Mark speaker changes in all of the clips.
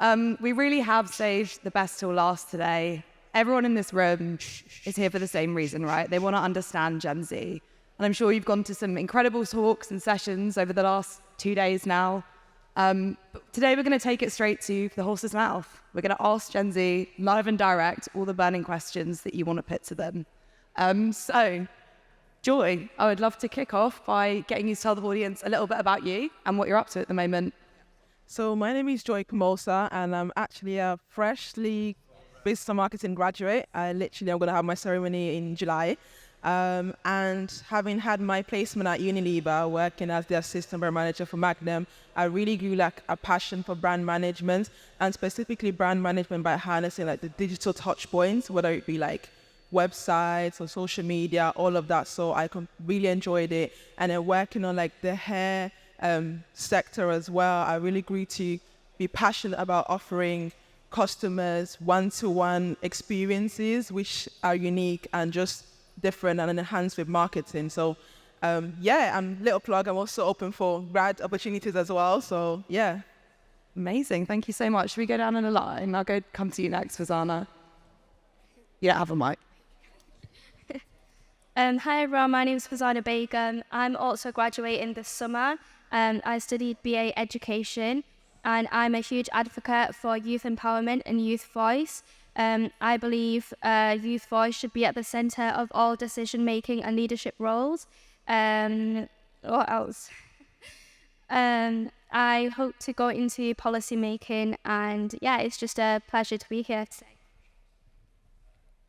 Speaker 1: We really have saved the best till last today. Everyone in this room is here for the same reason, right? They want to understand Gen Z. And I'm sure you've gone to some incredible talks and sessions over the last 2 days now. But today we're going to take it straight to the horse's mouth. We're going to ask Gen Z, live and direct, all the burning questions that you want to put to them. So, Joy, I would love to kick off by getting you to tell the audience a little bit about you and what you're up to at the moment.
Speaker 2: So my name is Joy Kamosa, and I'm actually a freshly business and marketing graduate. I'm going to have my ceremony in July. And having had my placement at Unilever, working as the assistant brand manager for Magnum, I really grew like a passion for brand management, and specifically brand management by harnessing like the digital touch points, whether it be like websites or social media, all of that. So I really enjoyed it. And then working on like the hair sector as well, I really grew to be passionate about offering customers one-to-one experiences which are unique and just different and enhanced with marketing. So I'm little plug. I'm also open for grad opportunities as well. So yeah.
Speaker 1: Amazing. Thank you so much. Should we go down in a line? I'll come to you next, Fazana. You don't have a mic.
Speaker 3: Hi everyone, my name is Fazana Begum. I'm also graduating this summer. I studied BA Education, and I'm a huge advocate for youth empowerment and youth voice. I believe youth voice should be at the centre of all decision-making and leadership roles. What else? I hope to go into policy making, and yeah, it's just a pleasure to be here today.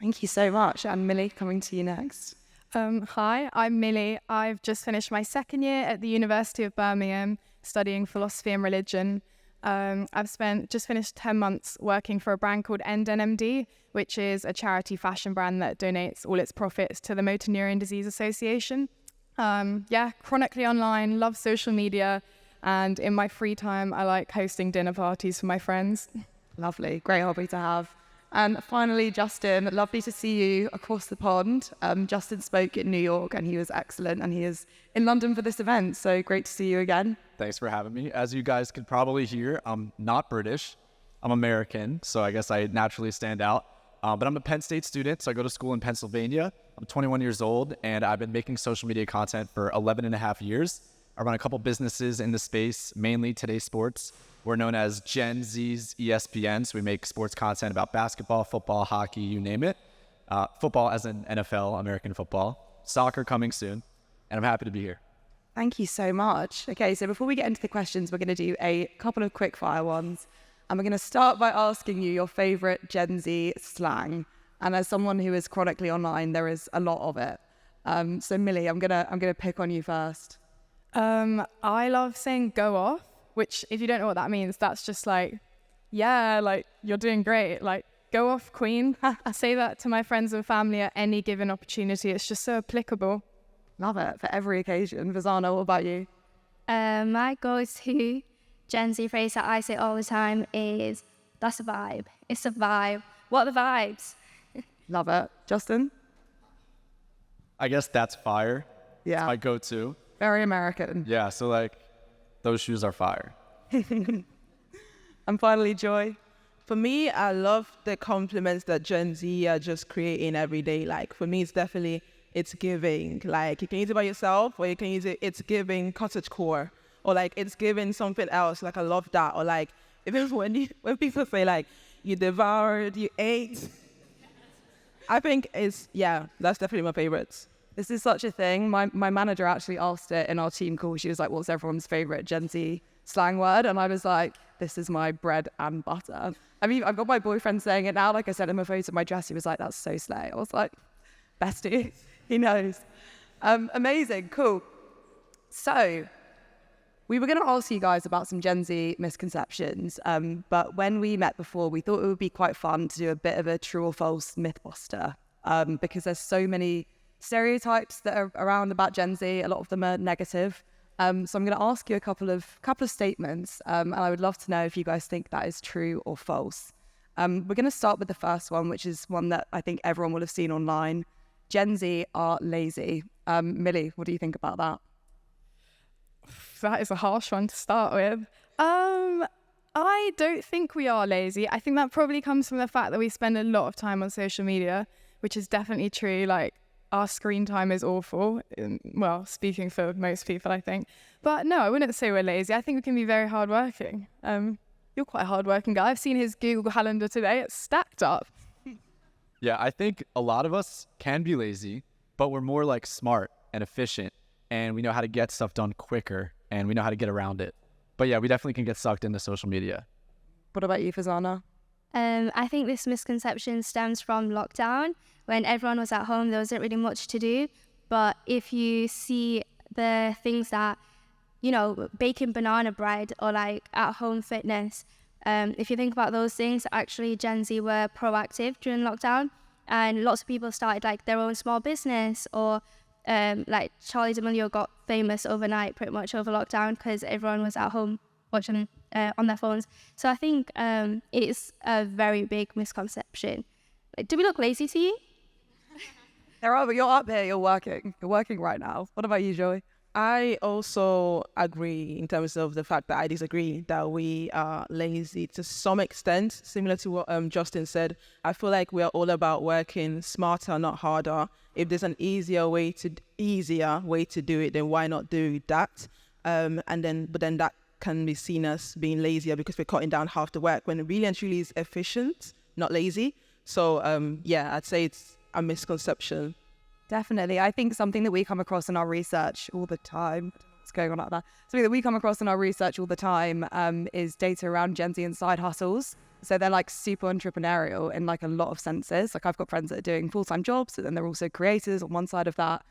Speaker 1: Thank you so much. And Millie, coming to you next.
Speaker 4: Hi, I'm Millie. I've just finished my second year at the University of Birmingham studying philosophy and religion. I've just finished 10 months working for a brand called EndNMD, which is a charity fashion brand that donates all its profits to the Motor Neurone Disease Association. Chronically online, love social media, and in my free time, I like hosting dinner parties for my friends.
Speaker 1: Lovely, great hobby to have. And finally, Justin, lovely to see you across the pond. Justin spoke in New York and he was excellent, and he is in London for this event, so great to see you again.
Speaker 5: Thanks for having me. As you guys could probably hear, I'm not British, I'm American, so I guess I naturally stand out. But I'm a Penn State student, so I go to school in Pennsylvania. I'm 21 years old, and I've been making social media content for 11 and a half years. I run a couple businesses in the space, mainly Today Sports. We're known as Gen Z's ESPN, so we make sports content about basketball, football, hockey, you name it. Football as in NFL, American football. Soccer coming soon, and I'm happy to be here.
Speaker 1: Thank you so much. Okay, so before we get into the questions, we're going to do a couple of quick fire ones. And we're going to start by asking you your favorite Gen Z slang. And as someone who is chronically online, there is a lot of it. So Millie, I'm gonna pick on you first.
Speaker 4: I love saying "go off," which, if you don't know what that means, that's just like, yeah, like you're doing great. Like, go off, queen. I say that to my friends and family at any given opportunity. It's just so applicable.
Speaker 1: Love it, for every occasion. Fazana, what about you?
Speaker 3: My go-to Gen Z phrase that I say all the time is, that's a vibe. It's a vibe. What are the vibes?
Speaker 1: Love it. Justin?
Speaker 5: I guess that's fire.
Speaker 1: Yeah.
Speaker 5: It's my go-to.
Speaker 1: Very American.
Speaker 5: Yeah, so like, those shoes are fire.
Speaker 1: And finally, Joy?
Speaker 2: For me, I love the compliments that Gen Z are just creating every day. Like, for me, it's giving. Like, you can use it by yourself, or you can use it's giving cottagecore, or like, it's giving something else. Like, I love that. Or like, even when people say like, you devoured, you ate. I think that's definitely my favorites.
Speaker 1: This is such a thing. My manager actually asked it in our team call. She was like, what's everyone's favorite Gen Z slang word? And I was like, this is my bread and butter. I mean, I've got my boyfriend saying it now. Like, I sent him a photo of my dress. He was like, that's so slay. I was like, bestie, he knows. Amazing, cool. So we were going to ask you guys about some Gen Z misconceptions. But when we met before, we thought it would be quite fun to do a bit of a true or false mythbuster, because there's so many stereotypes that are around about Gen Z. A lot of them are negative. So I'm going to ask you a couple of statements, and I would love to know if you guys think that is true or false. We're going to start with the first one, which is one that I think everyone will have seen online. Gen Z are lazy. Millie, what do you think about that?
Speaker 4: That is a harsh one to start with. I don't think we are lazy. I think that probably comes from the fact that we spend a lot of time on social media, which is definitely true. Like, our screen time is awful. Well, speaking for most people, I think. But no, I wouldn't say we're lazy. I think we can be very hardworking. You're quite a hardworking guy. I've seen his Google Calendar today. It's stacked up.
Speaker 5: Yeah, I think a lot of us can be lazy, but we're more like smart and efficient, and we know how to get stuff done quicker, and we know how to get around it. But yeah, we definitely can get sucked into social media.
Speaker 1: What about you, Fazana?
Speaker 3: I think this misconception stems from lockdown. When everyone was at home, there wasn't really much to do. But if you see the things that, you know, baking banana bread or like at-home fitness, if you think about those things, actually Gen Z were proactive during lockdown, and lots of people started like their own small business, or like Charli D'Amelio got famous overnight pretty much over lockdown because everyone was at home watching on their phones. So I think it's a very big misconception. Do we look lazy to you?
Speaker 1: There are, but you're up here, you're working. You're working right now. What about you, Joey?
Speaker 2: I also agree in terms of the fact that I disagree that we are lazy to some extent, similar to what Justin said. I feel like we are all about working smarter, not harder. If there's an easier way to do it, then why not do that? But then that can be seen as being lazier because we're cutting down half the work, when it really and truly is efficient, not lazy. So yeah, I'd say it's a misconception.
Speaker 1: Definitely. I think something that we come across in our research all the time, I don't know what's going on out there, something that we come across in our research all the time is data around Gen Z and side hustles. So they're like super entrepreneurial in like a lot of senses. Like, I've got friends that are doing full-time jobs, but then they're also creators on one side of that.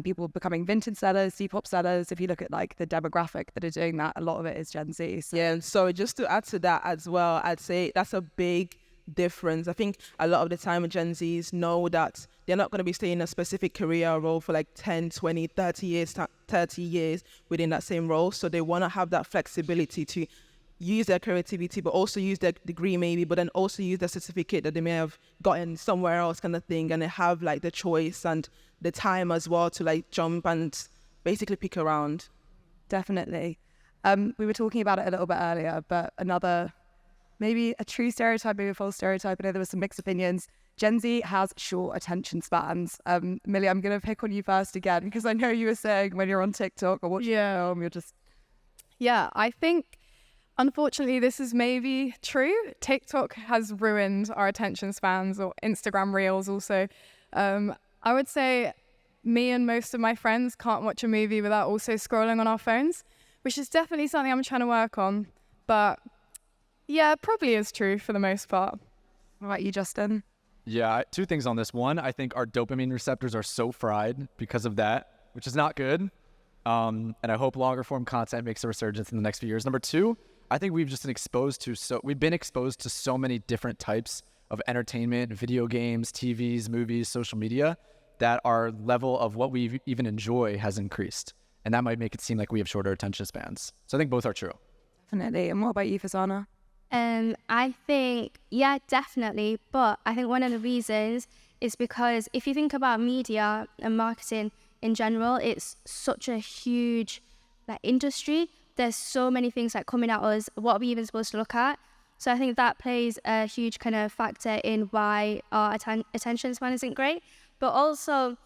Speaker 1: People becoming vintage sellers, Depop sellers. If you look at like the demographic that are doing that, a lot of it is Gen Z. So.
Speaker 2: Yeah, and so just to add to that as well, I'd say that's a big difference. I think a lot of the time Gen Zs know that they're not going to be staying in a specific career role for like 10, 20, 30 years within that same role. So they want to have that flexibility to use their creativity, but also use their degree maybe, but then also use their certificate that they may have gotten somewhere else kind of thing. And they have like the choice and the time as well to like jump and basically pick around.
Speaker 1: Definitely. We were talking about it a little bit earlier, but another, maybe a true stereotype, maybe a false stereotype. I know there were some mixed opinions. Gen Z has short attention spans. Millie, I'm going to pick on you first again, because I know you were saying when you're on TikTok or watching a film, you're just...
Speaker 4: Yeah, I think, unfortunately, this is maybe true. TikTok has ruined our attention spans, or Instagram Reels also. I would say me and most of my friends can't watch a movie without also scrolling on our phones, which is definitely something I'm trying to work on. But yeah, probably is true for the most part.
Speaker 1: What about you, Justin?
Speaker 5: Yeah, two things on this. One, I think our dopamine receptors are so fried because of that, which is not good. And I hope longer form content makes a resurgence in the next few years. Number two, I think we've been exposed to so many different types of entertainment, video games, TVs, movies, social media, that our level of what we even enjoy has increased. And that might make it seem like we have shorter attention spans. So I think both are true.
Speaker 1: Definitely. And what about you, Fazana?
Speaker 3: I think, yeah, definitely. But I think one of the reasons is because if you think about media and marketing in general, it's such a huge like industry. There's so many things like coming at us. What are we even supposed to look at? So I think that plays a huge kind of factor in why our attention span isn't great. But also,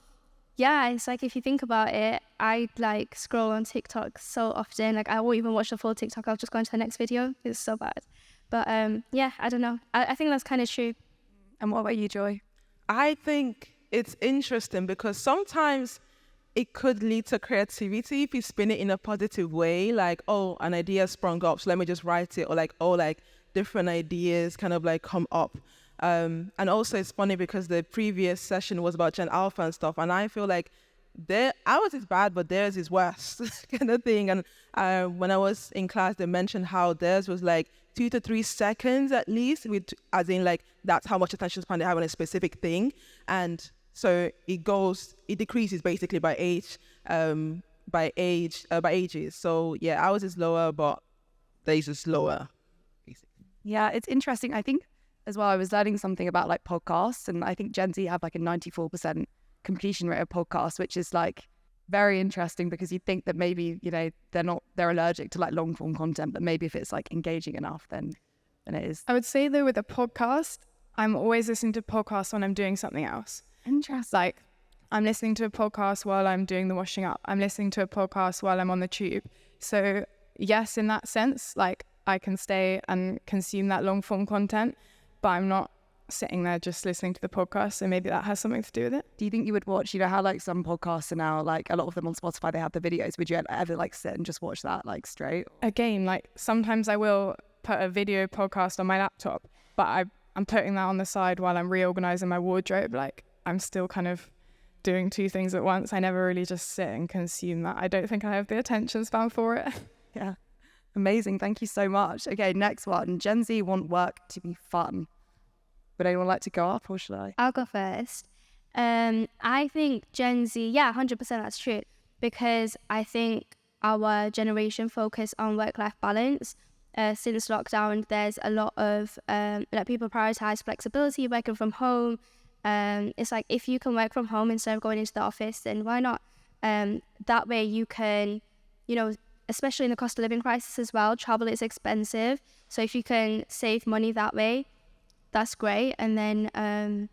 Speaker 3: yeah, it's like if you think about it, I like scroll on TikTok so often. Like I won't even watch the full TikTok. I'll just go into the next video. It's so bad. But yeah, I don't know. I think that's kind of true.
Speaker 1: And what about you, Joy?
Speaker 2: I think it's interesting because sometimes it could lead to creativity if you spin it in a positive way. Like, oh, an idea sprung up, so let me just write it. Or like, oh, like different ideas kind of like come up. And also it's funny because the previous session was about Gen Alpha and stuff. And I feel like ours is bad, but theirs is worse kind of thing. And when I was in class, they mentioned how theirs was like 2 to 3 seconds at least, as in like that's how much attention span they have on a specific thing. And so it decreases basically by ages. So yeah, ours is lower, but theirs is lower. Basically.
Speaker 1: Yeah, it's interesting. I think as well, I was learning something about like podcasts, and I think Gen Z have like a 94% completion rate of podcasts, which is like very interesting because you think that maybe, you know, they're allergic to like long form content, but maybe if it's like engaging enough, then it is.
Speaker 4: I would say though with a podcast, I'm always listening to podcasts when I'm doing something else.
Speaker 1: Interesting.
Speaker 4: Like I'm listening to a podcast while I'm doing the washing up. I'm listening to a podcast while I'm on the tube. So yes, in that sense, like I can stay and consume that long form content, but I'm not sitting there just listening to the podcast. So maybe that has something to do with it.
Speaker 1: Do you think you would watch, you know, how like some podcasts are now, like a lot of them on Spotify, they have the videos. Would you ever like sit and just watch that like straight?
Speaker 4: Again, like sometimes I will put a video podcast on my laptop, but I'm putting that on the side while I'm reorganizing my wardrobe. Like I'm still kind of doing two things at once. I never really just sit and consume that. I don't think I have the attention span for it.
Speaker 1: Yeah. Amazing. Thank you so much. Okay, next one. Gen Z want work to be fun. Would anyone like to go up or should I?
Speaker 3: I'll go first. I think Gen Z, yeah, 100% that's true. Because I think our generation focus on work-life balance. Since lockdown, there's a lot of like people prioritize flexibility, working from home. It's like if you can work from home instead of going into the office, then why not? That way you can, you know, especially in the cost of living crisis as well, travel is expensive. So if you can save money that way, that's great. And then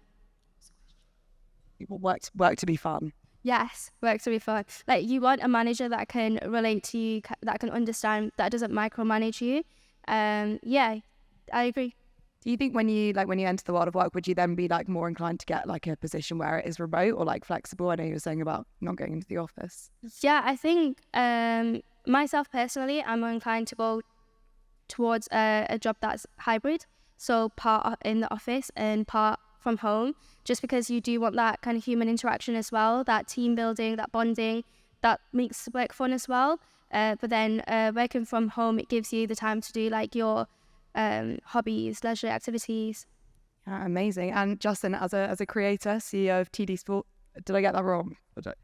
Speaker 1: work to be fun.
Speaker 3: yes, work to be fun. Like you want a manager that can relate to you, that can understand, that doesn't micromanage you. Yeah, I agree.
Speaker 1: Do you think when you enter the world of work, would you then be like more inclined to get like a position where it is remote or like flexible? I know you were saying about not going into the office.
Speaker 3: Yeah, I think myself personally, I'm more inclined to go towards a job that's hybrid. So part in the office and part from home, just because you do want that kind of human interaction as well, that team building, that bonding, that makes work fun as well. But then working from home, it gives you the time to do like your hobbies, leisure activities.
Speaker 1: Yeah, amazing. And Justin, as a creator, CEO of TD Sport, did I get that wrong?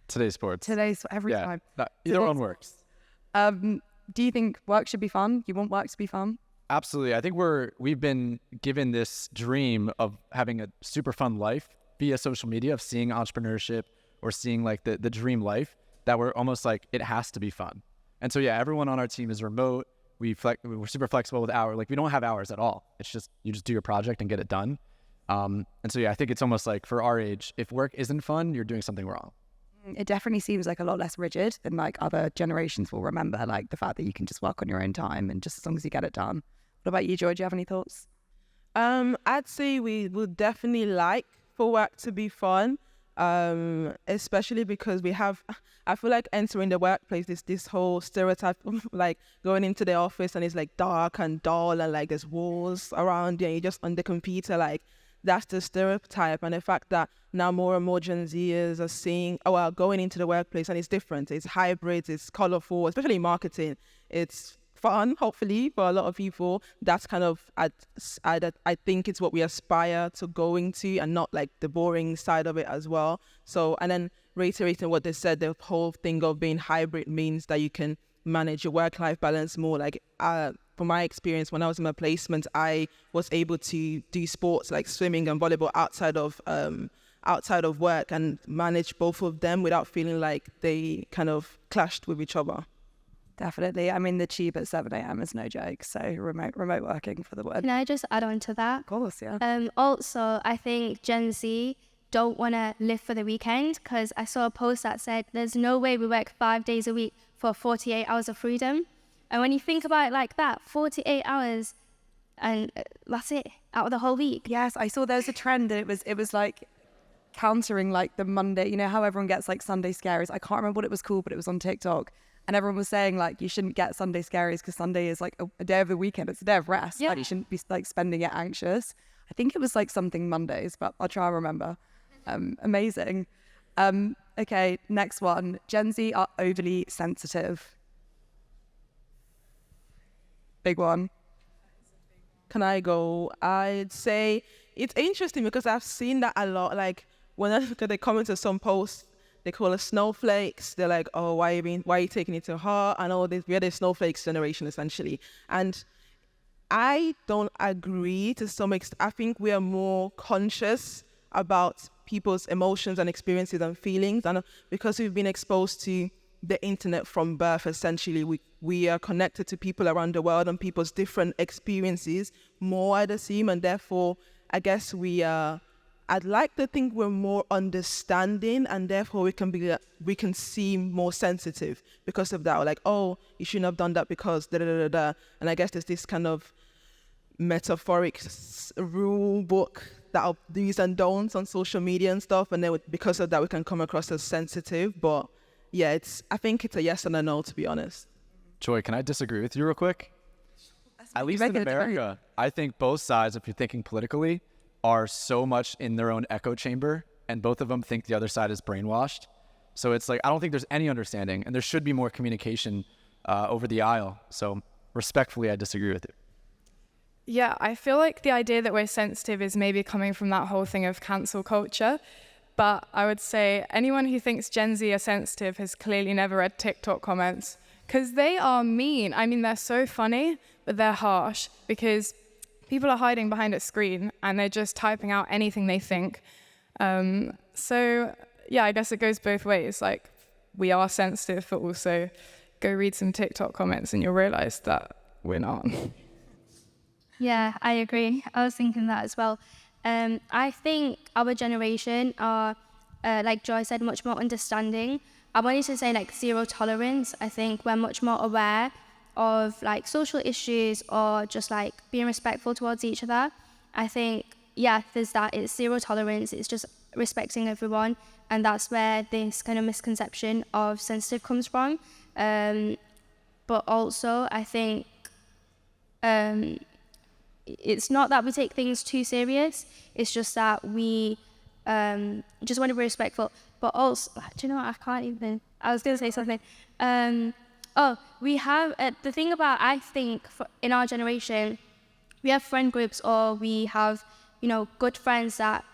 Speaker 5: Today's Sports.
Speaker 1: Today's every time.
Speaker 5: Either one works.
Speaker 1: Do you think work should be fun? You want work to be fun?
Speaker 5: Absolutely. I think we've been given this dream of having a super fun life via social media, of seeing entrepreneurship or seeing like the dream life, that we're almost like it has to be fun. And so yeah, everyone on our team is remote. We're super flexible with hours. Like we don't have hours at all. It's just you just do your project and get it done. And so yeah, I think it's almost like for our age, if work isn't fun, you're doing something wrong.
Speaker 1: It definitely seems like a lot less rigid than like other generations will remember, like the fact that you can just work on your own time and just as long as you get it done. What about you, Joy? Do you have any thoughts?
Speaker 2: I'd say we would definitely like for work to be fun, especially because I feel like entering the workplace, this whole stereotype of like going into the office and it's like dark and dull and like there's walls around you and you're just on the computer, like that's the stereotype. And the fact that now more and more Gen Zers are seeing, going into the workplace and it's different, it's hybrid, it's colorful, especially marketing, it's fun, hopefully, for a lot of people. That's kind of, I think it's what we aspire to going to and not like the boring side of it as well. So, and then reiterating what they said, the whole thing of being hybrid means that you can manage your work-life balance more. Like, from my experience, when I was in my placement, I was able to do sports like swimming and volleyball outside of work and manage both of them without feeling like they kind of clashed with each other.
Speaker 1: Definitely. I mean, the tube at 7 a.m. is no joke. So remote working for the word.
Speaker 3: Can I just add on to that?
Speaker 1: Of course, yeah.
Speaker 3: Also, I think Gen Z don't want to live for the weekend, because I saw a post that said there's no way we work 5 days a week for 48 hours of freedom. And when you think about it like that, 48 hours and that's it out of the whole week.
Speaker 1: Yes, I saw there was a trend and it was like countering like the Monday, you know how everyone gets like Sunday scaries. I can't remember what it was called, but it was on TikTok. And everyone was saying like you shouldn't get Sunday scaries because Sunday is like a day of the weekend. It's a day of rest.
Speaker 3: Yeah.
Speaker 1: Like you shouldn't be like spending it anxious. I think it was like something Mondays, but I'll try and remember. Amazing. Okay, next one. Gen Z are overly sensitive. Big one.
Speaker 2: Can I go? I'd say it's interesting because I've seen that a lot. Like when I look at the comments of some posts, they call us snowflakes. They're like, oh, why are you taking it to heart? And all this, we're the snowflakes generation essentially. And I don't agree to some extent. I think we are more conscious about people's emotions and experiences and feelings. And because we've been exposed to the internet from birth, essentially, we are connected to people around the world and people's different experiences more, I'd assume. And therefore, I guess I'd like to think we're more understanding, and therefore we can seem more sensitive because of that. We're like, oh, you shouldn't have done that because da da da da. And I guess there's this kind of metaphoric rule book that are do's and don'ts on social media and stuff, and then because of that we can come across as sensitive. But yeah, I think it's a yes and a no, to be honest.
Speaker 5: Joy, can I disagree with you real quick? At least in America, I think both sides, if you're thinking politically, are so much in their own echo chamber, and both of them think the other side is brainwashed. So it's like, I don't think there's any understanding, and there should be more communication over the aisle. So respectfully, I disagree with you.
Speaker 4: Yeah, I feel like the idea that we're sensitive is maybe coming from that whole thing of cancel culture. But I would say anyone who thinks Gen Z are sensitive has clearly never read TikTok comments, because they are mean. I mean, they're so funny, but they're harsh, because people are hiding behind a screen and they're just typing out anything they think. So yeah, I guess it goes both ways. Like, we are sensitive, but also go read some TikTok comments and you'll realize that we're not.
Speaker 3: Yeah, I agree. I was thinking that as well. I think our generation are, like Joy said, much more understanding. I wanted to say like zero tolerance. I think we're much more aware of like social issues or just like being respectful towards each other. I think, yeah, there's that. It's zero tolerance. It's just respecting everyone. And that's where this kind of misconception of sensitive comes from. But also, I think it's not that we take things too serious. It's just that we just want to be respectful. But also, do you know what? I was going to say something. We have, the thing about, I think, in our generation, we have friend groups, or we have, good friends that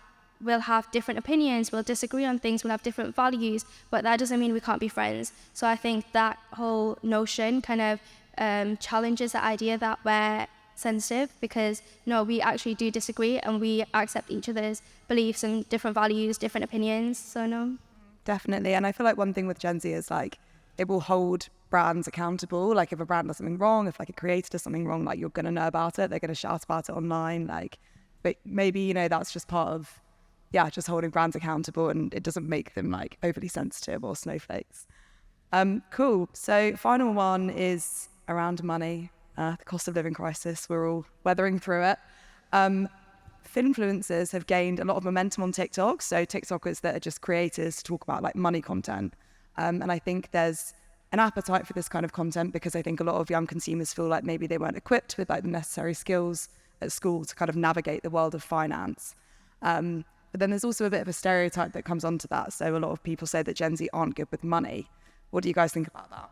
Speaker 3: will have different opinions, we'll disagree on things, we'll have different values, but that doesn't mean we can't be friends. So I think that whole notion kind of challenges the idea that we're sensitive, because no, we actually do disagree and we accept each other's beliefs and different values, different opinions. So no.
Speaker 1: Definitely. And I feel like one thing with Gen Z is like, it will hold brands accountable. Like if a brand does something wrong, if like a creator does something wrong, like you're going to know about it. They're going to shout about it online. Like, but maybe, that's just part of, just holding brands accountable, and it doesn't make them like overly sensitive or snowflakes. Cool. So final one is around money, the cost of living crisis. We're all weathering through it. Finfluencers have gained a lot of momentum on TikTok. So TikTokers that are just creators to talk about like money content. And I think there's an appetite for this kind of content, because I think a lot of young consumers feel like maybe they weren't equipped with like the necessary skills at school to kind of navigate the world of finance. But then there's also a bit of a stereotype that comes onto that. So a lot of people say that Gen Z aren't good with money. What do you guys think about that?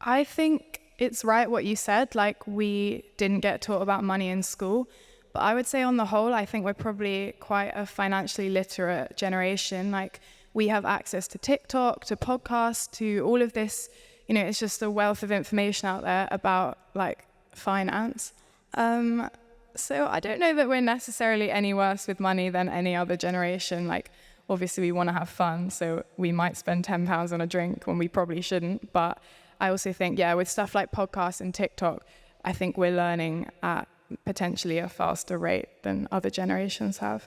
Speaker 4: I think it's right what you said, like we didn't get taught about money in school. But I would say on the whole, I think we're probably quite a financially literate generation. Like, we have access to TikTok, to podcasts, to all of this. It's just a wealth of information out there about like finance. So I don't know that we're necessarily any worse with money than any other generation. Like, obviously we want to have fun, so we might spend £10 on a drink when we probably shouldn't. But I also think, with stuff like podcasts and TikTok, I think we're learning at potentially a faster rate than other generations have.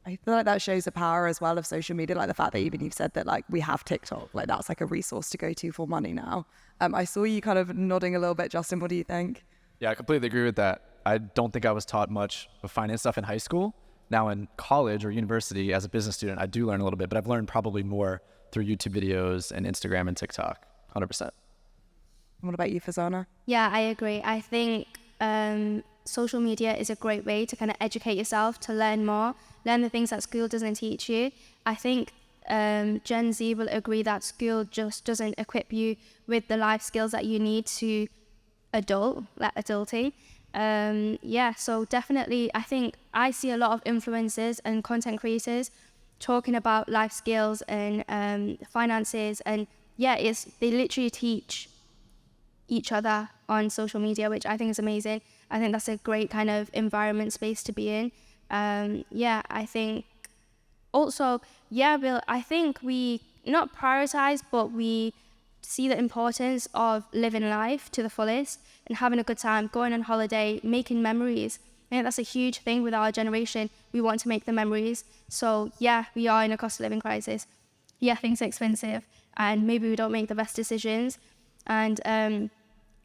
Speaker 1: I feel like that shows the power as well of social media, like the fact that even you've said that like we have TikTok, like that's like a resource to go to for money now. I saw you kind of nodding a little bit, Justin. What do you think?
Speaker 5: Yeah, I completely agree with that. I don't think I was taught much of finance stuff in high school. Now in college or university as a business student, I do learn a little bit, but I've learned probably more through YouTube videos and Instagram and TikTok, 100%.
Speaker 1: What about you, Fazana?
Speaker 3: Yeah, I agree. I think social media is a great way to kind of educate yourself, to learn more, learn the things that school doesn't teach you. I think Gen Z will agree that school just doesn't equip you with the life skills that you need to adulting. So definitely, I think I see a lot of influencers and content creators talking about life skills and finances, and they literally teach each other on social media, which I think is amazing. I think that's a great kind of environment space to be in. Yeah, I think also, I think we not prioritize, but we see the importance of living life to the fullest and having a good time, going on holiday, making memories. I think that's a huge thing with our generation. We want to make the memories. So yeah, we are in a cost of living crisis. Yeah, things are expensive and maybe we don't make the best decisions. And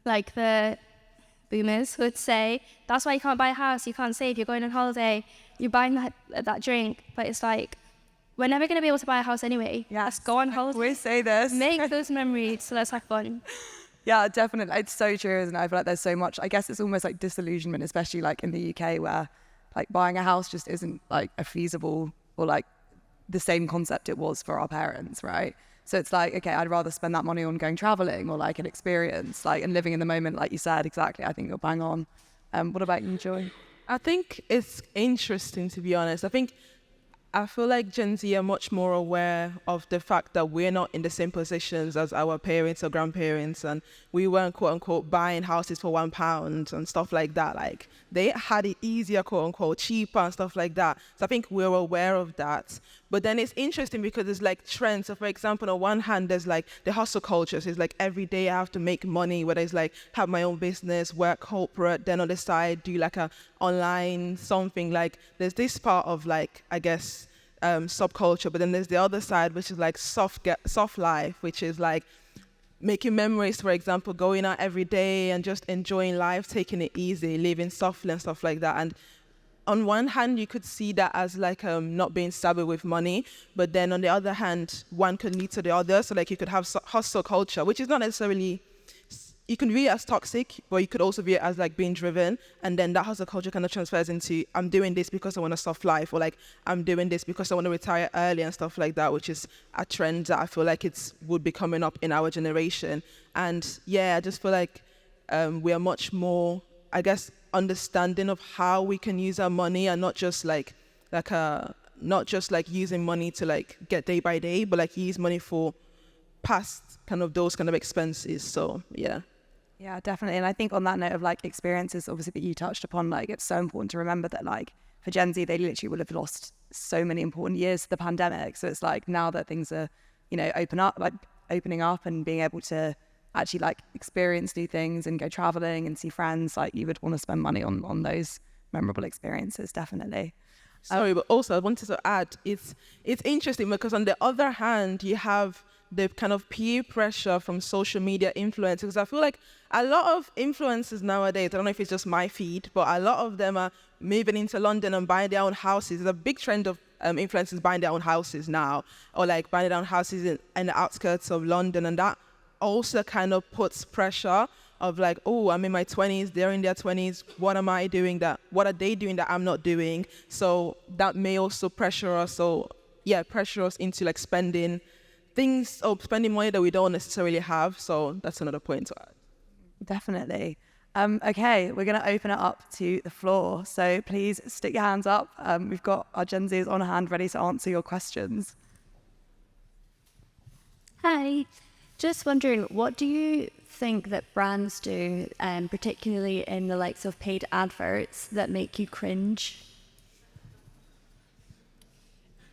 Speaker 3: like the boomers would say, that's why you can't buy a house, you can't save, you're going on holiday, you're buying that drink. But it's like, we're never going to be able to buy a house anyway.
Speaker 1: Yes.
Speaker 3: Let's go on holiday.
Speaker 1: We say this.
Speaker 3: Make those memories, so let's have fun.
Speaker 1: Yeah, definitely. It's so true, isn't it? I feel like there's so much, I guess it's almost like disillusionment, especially like in the UK where like buying a house just isn't like a feasible or like the same concept it was for our parents, right? So it's like, okay, I'd rather spend that money on going traveling or like an experience, like and living in the moment, like you said, exactly. I think you're bang on. What about you, Joy?
Speaker 2: I think it's interesting, to be honest. I feel like Gen Z are much more aware of the fact that we're not in the same positions as our parents or grandparents, and we weren't, quote unquote, buying houses for £1 and stuff like that. Like, they had it easier, quote unquote, cheaper and stuff like that. So I think we're aware of that. But then it's interesting because it's like trends. So for example, on one hand, there's like the hustle culture. So it's like every day I have to make money, whether it's like have my own business, work corporate, then on the side do like a online something. Like there's this part of like, I guess, subculture, but then there's the other side, which is like soft life, which is like making memories, for example, going out every day and just enjoying life, taking it easy, living softly and stuff like that. And on one hand, you could see that as like not being savvy with money, but then on the other hand, one could lead to the other. So like you could have hustle culture, which is not necessarily, you can view it as toxic, but you could also view it as like being driven. And then that hustle culture kind of transfers into, I'm doing this because I want a soft life, or like I'm doing this because I want to retire early and stuff like that, which is a trend that I feel like would be coming up in our generation. And yeah, I just feel like we are much more, I guess, understanding of how we can use our money, and not just like using money to like get day by day, but like use money for past kind of those kind of expenses. So yeah,
Speaker 1: definitely. And I think on that note of like experiences, obviously, that you touched upon, like it's so important to remember that like for Gen Z, they literally would have lost so many important years to the pandemic. So it's like now that things are, you know, opening up and being able to actually like experience new things and go traveling and see friends, like you would want to spend money on those memorable experiences, definitely.
Speaker 2: Sorry, but also I wanted to add, it's interesting because on the other hand, you have the kind of peer pressure from social media influencers. Because I feel like a lot of influencers nowadays, I don't know if it's just my feed, but a lot of them are moving into London and buying their own houses. There's a big trend of influencers buying their own houses now, or like buying their own houses in the outskirts of London, and that also kind of puts pressure of like, oh, I'm in my 20s, they're in their 20s, what am I doing that, what are they doing that I'm not doing? So that may also pressure us into like spending things or spending money that we don't necessarily have. So that's another point to add.
Speaker 1: Definitely. Okay, we're going to open it up to the floor. So please stick your hands up. We've got our Gen Zs on hand ready to answer your questions.
Speaker 6: Hi. Just wondering, what do you think that brands do, particularly in the likes of paid adverts, that make you cringe?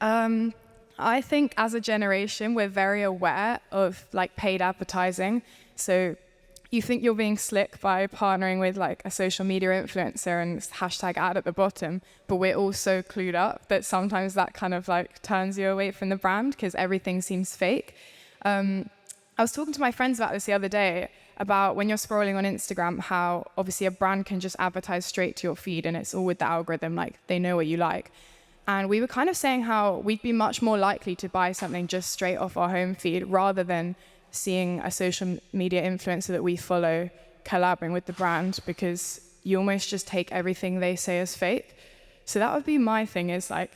Speaker 4: I think as a generation, we're very aware of like paid advertising. So you think you're being slick by partnering with like a social media influencer and hashtag ad at the bottom, but we're also clued up that sometimes that kind of like turns you away from the brand because everything seems fake. I was talking to my friends about this the other day, about when you're scrolling on Instagram, how obviously a brand can just advertise straight to your feed and it's all with the algorithm, like they know what you like. And we were kind of saying how we'd be much more likely to buy something just straight off our home feed rather than seeing a social media influencer that we follow collabing with the brand, because you almost just take everything they say as fake. So that would be my thing, is like,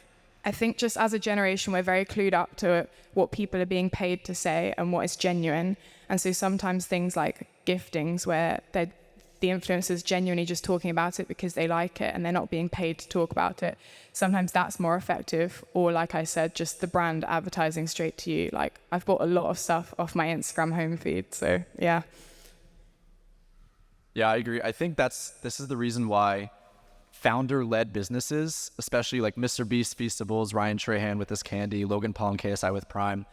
Speaker 4: I think just as a generation, we're very clued up to what people are being paid to say and what is genuine. And so sometimes things like giftings, where the influencer's genuinely just talking about it because they like it and they're not being paid to talk about it, sometimes that's more effective. Or like I said, just the brand advertising straight to you. Like I've bought a lot of stuff off my Instagram home feed, so yeah.
Speaker 5: Yeah, I agree. I think this is the reason why founder-led businesses, especially like Mr. Beast Feastables, Ryan Trahan with his candy, Logan Paul and KSI with Prime,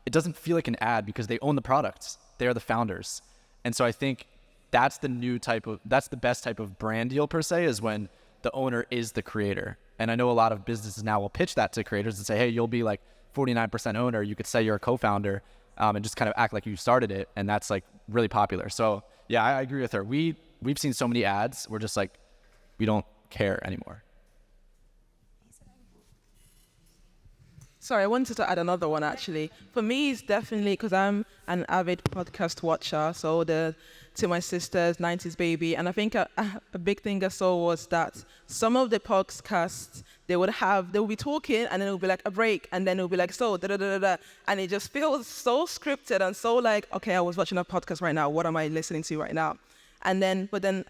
Speaker 5: it doesn't feel like an ad because they own the products. They are the founders. And so I think that's the best type of brand deal per se, is when the owner is the creator. And I know a lot of businesses now will pitch that to creators and say, hey, you'll be like 49% owner. You could say you're a co-founder and just kind of act like you started it. And that's like really popular. So yeah, I agree with her. We've seen so many ads. We're just like, we don't care anymore.
Speaker 2: Sorry, I wanted to add another one actually. For me, it's definitely because I'm an avid podcast watcher. So To My Sisters, 90s Baby. And I think a big thing I saw was that some of the podcasts, they will be talking and then it will be like a break and then it will be like, so, da-da-da-da-da. And it just feels so scripted and so like, okay, I was watching a podcast right now. What am I listening to right now? But then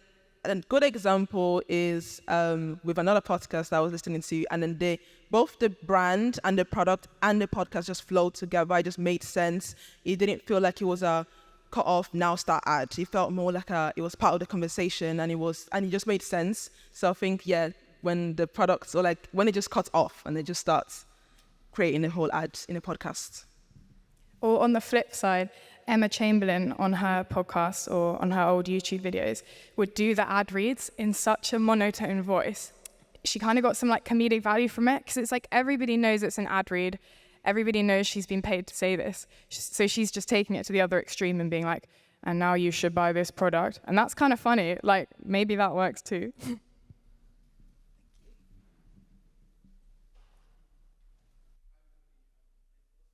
Speaker 2: a good example is with another podcast that I was listening to, and then both the brand and the product and the podcast just flowed together. It just made sense. It didn't feel like it was a cut off, now start ad. It felt more like it was part of the conversation, and it just made sense. So I think, yeah, when the products, or like when it just cuts off and it just starts creating a whole ad in a podcast.
Speaker 4: Or on the flip side, Emma Chamberlain on her podcast or on her old YouTube videos would do the ad reads in such a monotone voice. She kind of got some like comedic value from it, because it's like everybody knows it's an ad read. Everybody knows she's been paid to say this. So she's just taking it to the other extreme and being like, and now you should buy this product. And that's kind of funny. Like, maybe that works too.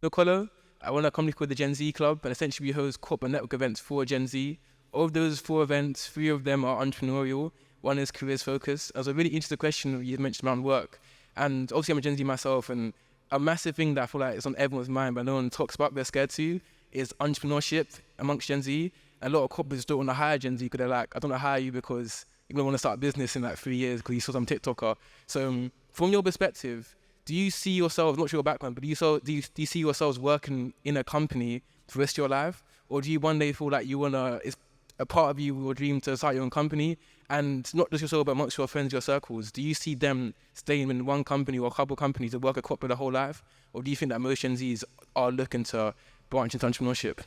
Speaker 7: Nicolo, I run a company called the Gen Z Club, and essentially we host corporate network events for Gen Z. Of those 4 events, 3 of them are entrepreneurial, 1 is careers focused. I was really interested in the question you mentioned around work. And obviously I'm a Gen Z myself, and a massive thing that I feel like is on everyone's mind, but no one talks about, they're scared to, is entrepreneurship amongst Gen Z. And a lot of corporates don't want to hire Gen Z because they're like, I don't want to hire you because you're going to want to start a business in like 3 years because you saw some TikToker. So from your perspective, do you see yourself, not sure your background, but do you see yourselves working in a company for the rest of your life? Or do you one day feel like it's a part of you, your dream to start your own company? And not just yourself, but amongst your friends, your circles, do you see them staying in one company or a couple of companies to work at corporate their whole life? Or do you think that most Gen Zs are looking to branch into entrepreneurship?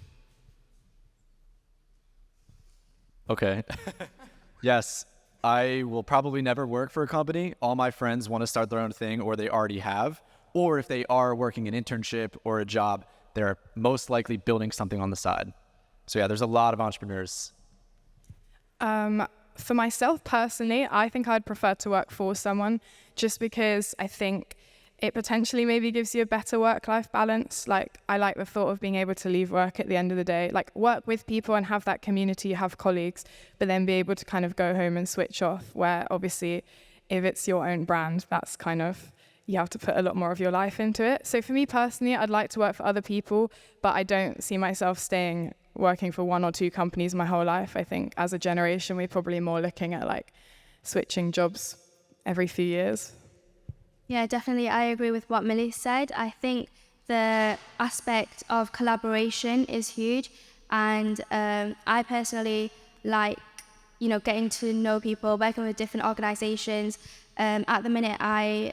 Speaker 5: Okay. Yes. I will probably never work for a company. All my friends want to start their own thing, or they already have. Or if they are working an internship or a job, they're most likely building something on the side. So yeah, there's a lot of entrepreneurs.
Speaker 4: For myself personally, I think I'd prefer to work for someone, just because I think it potentially maybe gives you a better work-life balance. Like, I like the thought of being able to leave work at the end of the day, like work with people and have that community, have colleagues, but then be able to kind of go home and switch off, where obviously if it's your own brand, that's kind of, you have to put a lot more of your life into it. So for me personally, I'd like to work for other people, but I don't see myself working for 1 or 2 companies my whole life. I think as a generation, we're probably more looking at like switching jobs every few years.
Speaker 3: Yeah, definitely. I agree with what Millie said. I think the aspect of collaboration is huge. And I personally like, getting to know people, working with different organizations. At the minute, I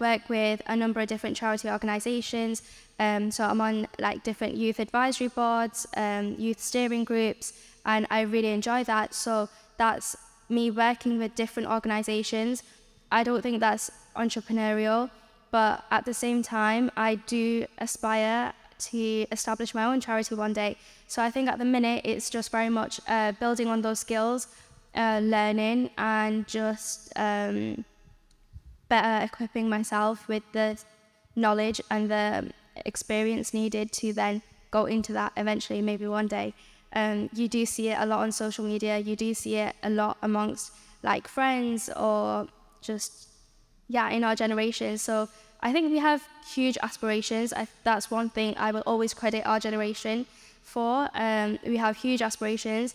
Speaker 3: work with a number of different charity organizations. So I'm on like different youth advisory boards, youth steering groups, and I really enjoy that. So that's me working with different organizations. I don't think that's entrepreneurial, but at the same time, I do aspire to establish my own charity one day. So I think at the minute, it's just very much building on those skills, learning, and just better equipping myself with the knowledge and the experience needed to then go into that eventually, maybe one day. You do see it a lot on social media. You do see it a lot amongst like friends or just, in our generation. So I think we have huge aspirations. That's one thing I will always credit our generation for. We have huge aspirations,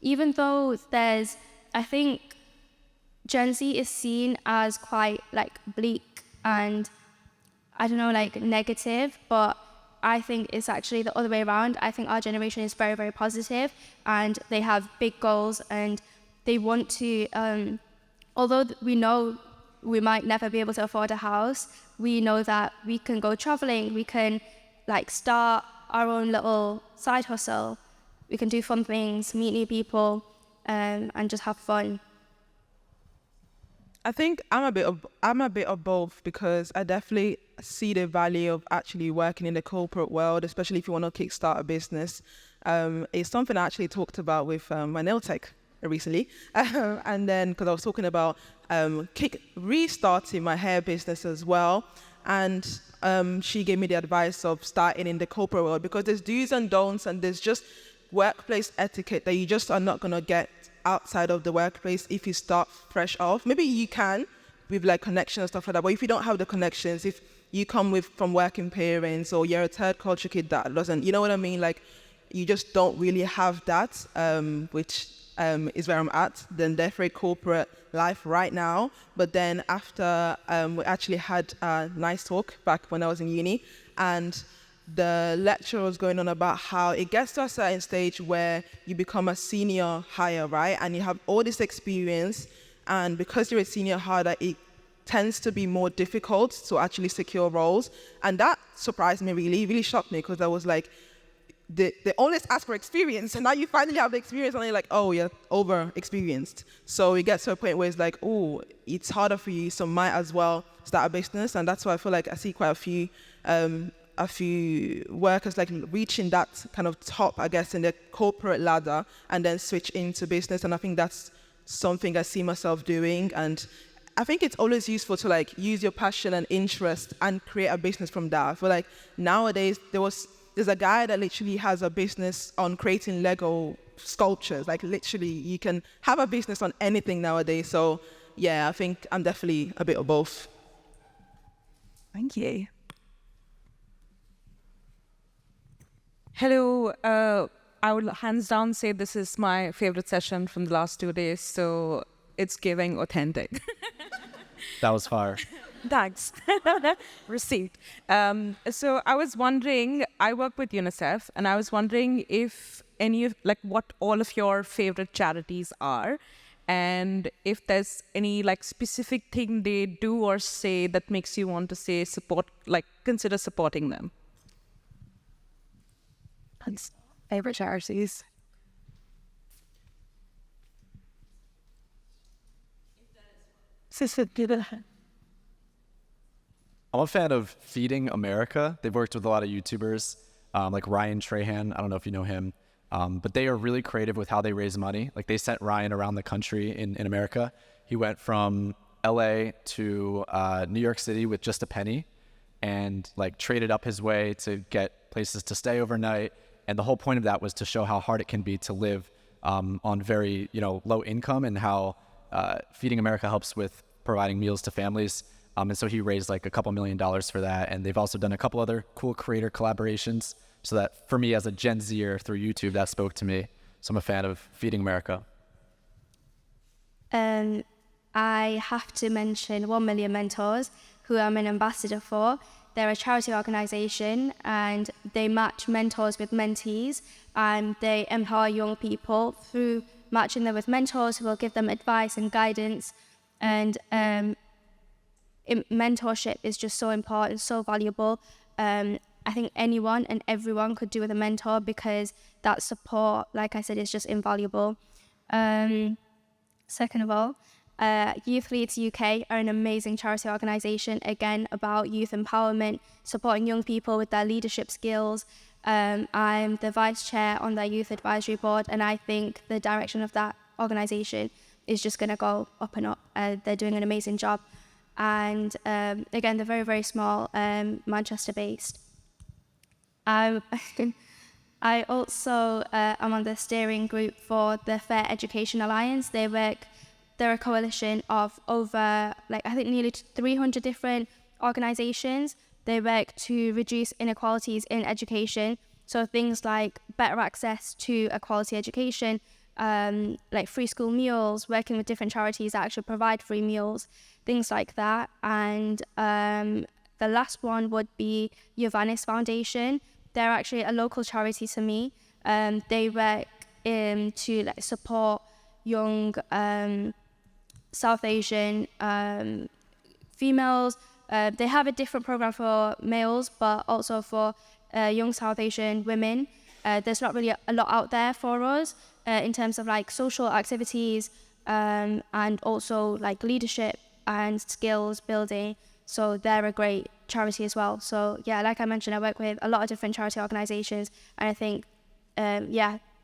Speaker 3: even though I think Gen Z is seen as quite like bleak and negative, but I think it's actually the other way around. I think our generation is very, very positive, and they have big goals, and they want to although we know we might never be able to afford a house, we know that we can go traveling, we can like start our own little side hustle, we can do fun things, meet new people, and just have fun.
Speaker 2: I think I'm a bit of both, because I definitely see the value of actually working in the corporate world, especially if you want to kickstart a business. It's something I actually talked about with my nail tech recently, and then because I was talking about restarting my hair business as well, and she gave me the advice of starting in the corporate world, because there's do's and don'ts, and there's just workplace etiquette that you just are not gonna get outside of the workplace if you start fresh off. Maybe you can with like connections and stuff like that, but if you don't have the connections, if you come from working parents, or you're a third culture kid that doesn't, you know what I mean, like you just don't really have that, which is where I'm at, then therefore corporate life right now. But then after we actually had a nice talk back when I was in uni, and the lecturer was going on about how it gets to a certain stage where you become a senior hire, right? And you have all this experience, and because you're a senior hire, it tends to be more difficult to actually secure roles. And that surprised me, really shocked me, because I was like, they always ask for experience, and now you finally have the experience, and you're like, oh, you're over experienced. So it gets to a point where it's like, oh, it's harder for you, so might as well start a business. And that's why I feel like I see quite a few workers like reaching that kind of top, I guess, in the corporate ladder, and then switch into business. And I think that's something I see myself doing. And I think it's always useful to like use your passion and interest and create a business from that. I feel like nowadays there's a guy that literally has a business on creating Lego sculptures. Like literally you can have a business on anything nowadays. So yeah, I think I'm definitely a bit of both.
Speaker 1: Thank you. Hello. I would hands down say this is my favorite session from the last 2 days. So it's giving authentic.
Speaker 5: That was fire.
Speaker 1: Thanks. Received. So I was wondering, I work with UNICEF, and I was wondering if what all of your favorite charities are, and if there's any like specific thing they do or say that makes you want to say consider supporting them.
Speaker 6: Favorite charities?
Speaker 5: I'm a fan of Feeding America. They've worked with a lot of YouTubers, like Ryan Trahan. I don't know if you know him, but they are really creative with how they raise money. Like they sent Ryan around the country in America. He went from LA to New York City with just a penny, and like traded up his way to get places to stay overnight. And the whole point of that was to show how hard it can be to live on very low income, and how Feeding America helps with providing meals to families. And so he raised like a couple $1 million for that. And they've also done a couple other cool creator collaborations. So that for me as a Gen Zer through YouTube, that spoke to me. So I'm a fan of Feeding America.
Speaker 3: I have to mention 1 Million Mentors, who I'm an ambassador for. They're a charity organisation, and they match mentors with mentees, and they empower young people through matching them with mentors who will give them advice and guidance. And mentorship is just so important, so valuable. I think anyone and everyone could do with a mentor, because that support, like I said, is just invaluable. Second of all, Youth Leads UK are an amazing charity organisation, again, about youth empowerment, supporting young people with their leadership skills. I'm the vice chair on their youth advisory board, and I think the direction of that organisation is just going to go up and up. They're doing an amazing job. And again, they're very, very small, Manchester-based. I also am on the steering group for the Fair Education Alliance. They're a coalition of over, I think nearly 300 different organisations. They work to reduce inequalities in education. So things like better access to a quality education, like free school meals, working with different charities that actually provide free meals, things like that. And the last one would be Yovanis Foundation. They're actually a local charity to me. They work to support young South Asian females. They have a different program for males, but also for young South Asian women. There's not really a lot out there for us in terms of like social activities and also like leadership and skills building. So they're a great charity as well. So yeah, like I mentioned, I work with a lot of different charity organizations, and I think,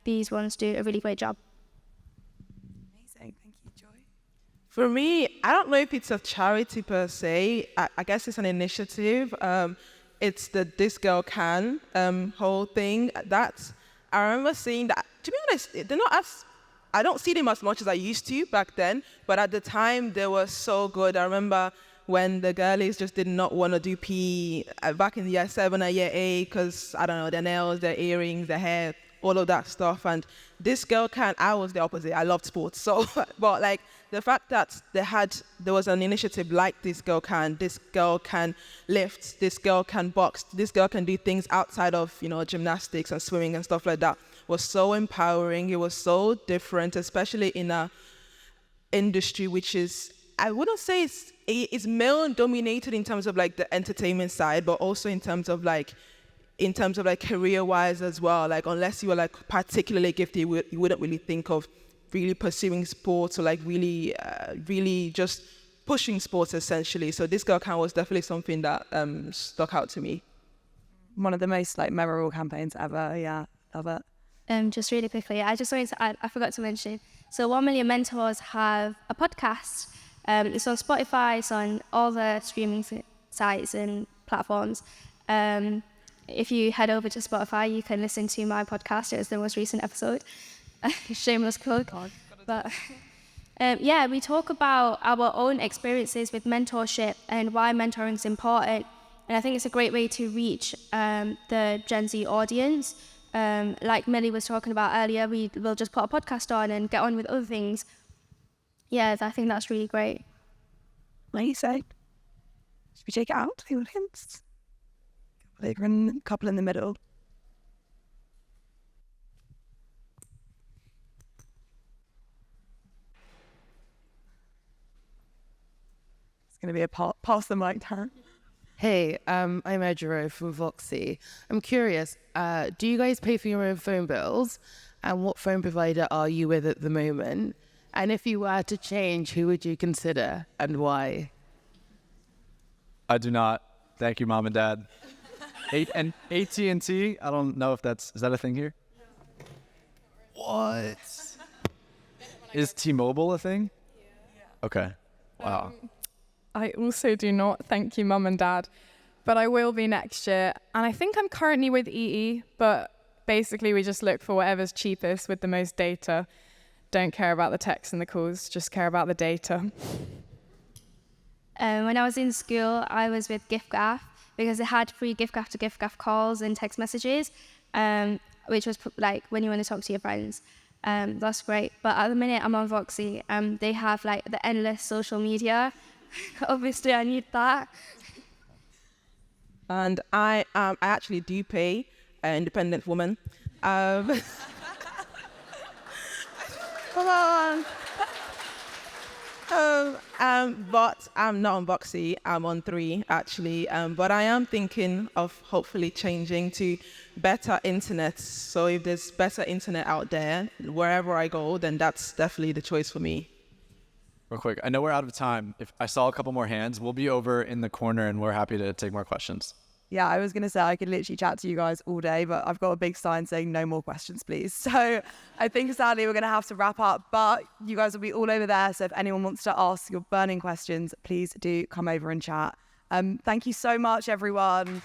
Speaker 3: these ones do a really great job.
Speaker 1: Amazing. Thank you, Joy.
Speaker 2: For me, I don't know if it's a charity per se. I guess it's an initiative. It's the This Girl Can whole thing. I remember seeing that. To be honest, they're not as, I don't see them as much as I used to back then, but at the time they were so good. I remember when the girlies just did not want to do PE back in year 7 or year 8 because, I don't know, their nails, their earrings, their hair, all of that stuff. And This Girl Can, I was the opposite. I loved sports. So, but like the fact that there was an initiative like This Girl Can lift, This Girl can box, This Girl can do things outside of, gymnastics and swimming and stuff like that, was so empowering. It was so different, especially in a industry which is, I wouldn't say it's male dominated in terms of like the entertainment side, but also in terms of like career wise as well. Like unless you were like particularly gifted, you wouldn't really think of really pursuing sports or like really just pushing sports essentially. So This Girl Can was definitely something that stuck out to me.
Speaker 1: One of the most like memorable campaigns ever. Yeah, love it.
Speaker 3: Just really quickly, I just wanted to add, I forgot to mention, so 1 Million Mentors have a podcast. It's on Spotify, it's on all the streaming sites and platforms. If you head over to Spotify, you can listen to my podcast. It was the most recent episode. Shameless plug. But we talk about our own experiences with mentorship and why mentoring is important. And I think it's a great way to reach the Gen Z audience. Like Millie was talking about earlier, we'll just put a podcast on and get on with other things. Yeah, I think that's really great.
Speaker 1: Amazing. Should we take it out to the audience? Couple in the middle. It's going to be a pass the mic down.
Speaker 8: Hey, I'm Ejiro from Voxy. I'm curious, do you guys pay for your own phone bills? And what phone provider are you with at the moment? And if you were to change, who would you consider and why?
Speaker 5: I do not. Thank you, Mom and Dad. And AT&T, I don't know if is that a thing here? What? Is T-Mobile a thing? Yeah. Okay. Wow.
Speaker 4: I also do not, thank you, Mum and Dad, but I will be next year. And I think I'm currently with EE, but basically we just look for whatever's cheapest with the most data. Don't care about the texts and the calls, just care about the data.
Speaker 3: When I was in school, I was with giffgaff because it had free giffgaff to giffgaff calls and text messages, which was like when you want to talk to your friends. That's great. But at the minute, I'm on Voxy. They have like the endless social media. Obviously, I need that.
Speaker 2: And I actually do pay an independent woman. Come on. But I'm not on Voxy. I'm on 3 actually. But I am thinking of hopefully changing to better internet. So if there's better internet out there, wherever I go, then that's definitely the choice for me.
Speaker 5: Real quick, I know we're out of time. If I saw a couple more hands, we'll be over in the corner and we're happy to take more questions.
Speaker 1: Yeah, I was going to say I could literally chat to you guys all day, but I've got a big sign saying no more questions, please. So I think sadly we're going to have to wrap up, but you guys will be all over there. So if anyone wants to ask your burning questions, please do come over and chat. Thank you so much, everyone.